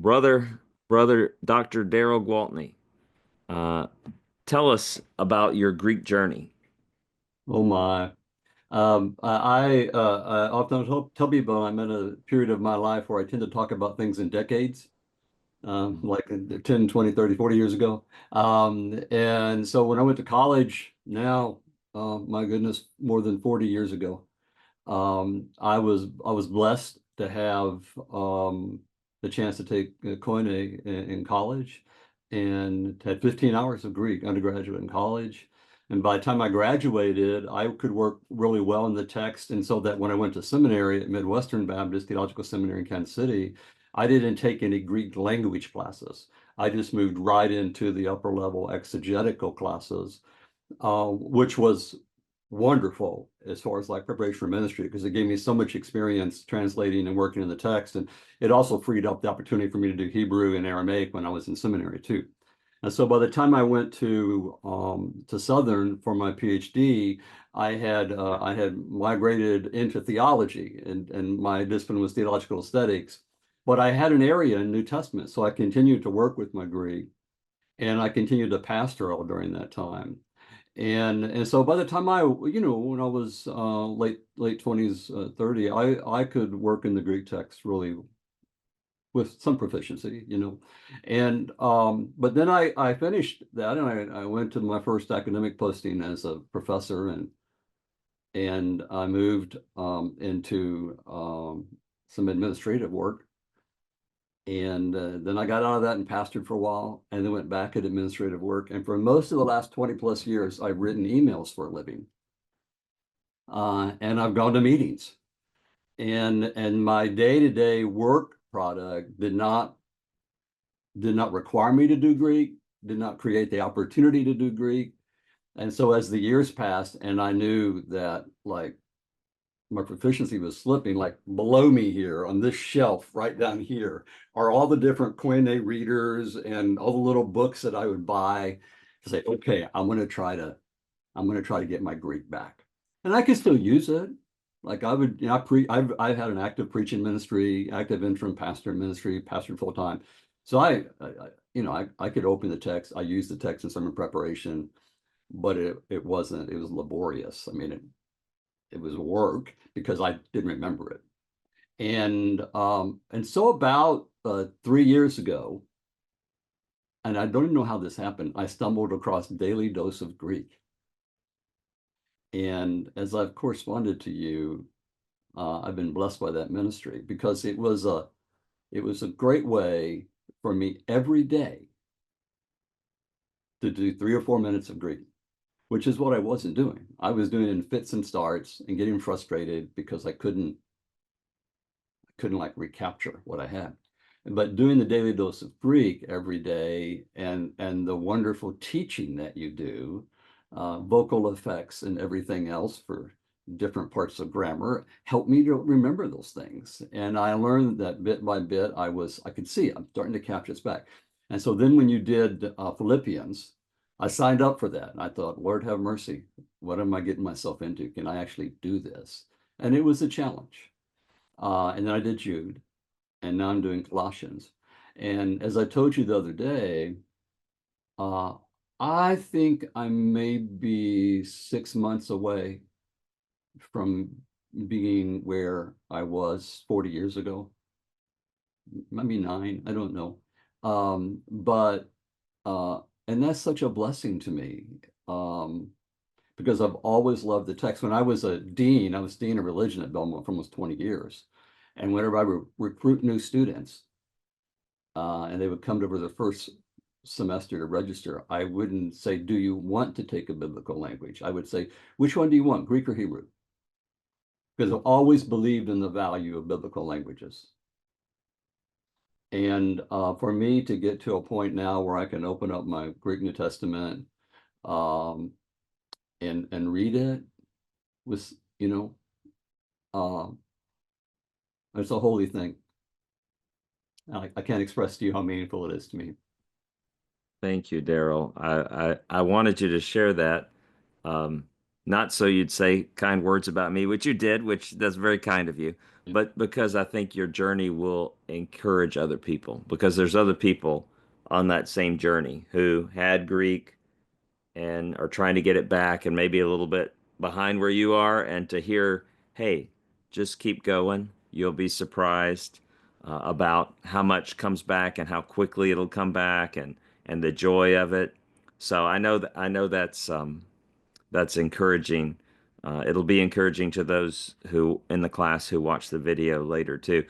brother Dr. Darrell Gwaltney, uh, tell us about your Greek journey. Oh my. I often tell people I'm in a period of my life where I tend to talk about things in decades, like 10, 20, 30, 40 years ago. And so when I went to college now, my goodness, more than 40 years ago, I was blessed to have the chance to take Koine in college and had 15 hours of Greek undergraduate in college. And by the time I graduated, I could work really well in the text. And so that when I went to seminary at Midwestern Baptist Theological Seminary in Kansas City, I didn't take any Greek language classes. I just moved right into the upper level exegetical classes, which was wonderful as far as like preparation for ministry because it gave me so much experience translating and working in the text. And it also freed up the opportunity for me to do Hebrew and Aramaic when I was in seminary too. And so by the time I went to Southern for my PhD, I had migrated into theology and my discipline was theological aesthetics. But I had an area in New Testament, so I continued to work with my Greek and I continued to pastoral during that time. And so by the time when I was late 20s, 30, I could work in the Greek text really with some proficiency. And but then I finished that and I went to my first academic posting as a professor and I moved into some administrative work. And then I got out of that and pastored for a while and then went back at administrative work. And for most of the last 20 plus years, I've written emails for a living. And I've gone to meetings. And my day-to-day work product did not require me to do Greek, did not create the opportunity to do Greek. And so as the years passed and I knew that like my proficiency was slipping, like below me here on this shelf right down here are all the different Koine readers and all the little books that I would buy to say, okay, I'm going to try to get my Greek back. And I can still use it. Like I would, I've had an active preaching ministry, active interim pastor ministry, pastor full time. So I could open the text. I use the text in sermon preparation, but it was laborious. I mean, it was work because I didn't remember it. And so about 3 years ago, and I don't even know how this happened, I stumbled across Daily Dose of Greek. And as I've corresponded to you, I've been blessed by that ministry because it was a great way for me every day to do 3 or 4 minutes of Greek, which is what I wasn't doing. I was doing it in fits and starts and getting frustrated because I couldn't like recapture what I had. But doing the daily dose of Greek every day and the wonderful teaching that you do, vocal effects and everything else for different parts of grammar helped me to remember those things. And I learned that bit by bit, I could see I'm starting to capture this back. And so then when you did Philippians, I signed up for that. And I thought, Lord have mercy, what am I getting myself into? Can I actually do this? And it was a challenge. And then I did Jude, and now I'm doing Colossians. And as I told you the other day, uh, I think I may be 6 months away from being where I was 40 years ago. Maybe 9, I don't know. But and that's such a blessing to me because I've always loved the text. When I was I was dean of religion at Belmont for almost 20 years. And whenever I would recruit new students, and they would come over the first semester to register, I wouldn't say, do you want to take a biblical language? I would say, which one do you want, Greek or Hebrew? Because I've always believed in the value of biblical languages. And for me to get to a point now where I can open up my Greek New Testament um, and read it was, uh, it's a holy thing. I can't express to you how meaningful it is to me. Thank you, Darrell. I wanted you to share that. Um, Not so you'd say kind words about me, which you did, which that's very kind of you, Yeah. but because I think your journey will encourage other people, because there's other people on that same journey who had Greek and are trying to get it back and maybe a little bit behind where you are, and to hear, hey, just keep going. You'll be surprised about how much comes back and how quickly it'll come back and the joy of it. So I know that's encouraging. It'll be encouraging to those who in the class who watch the video later too.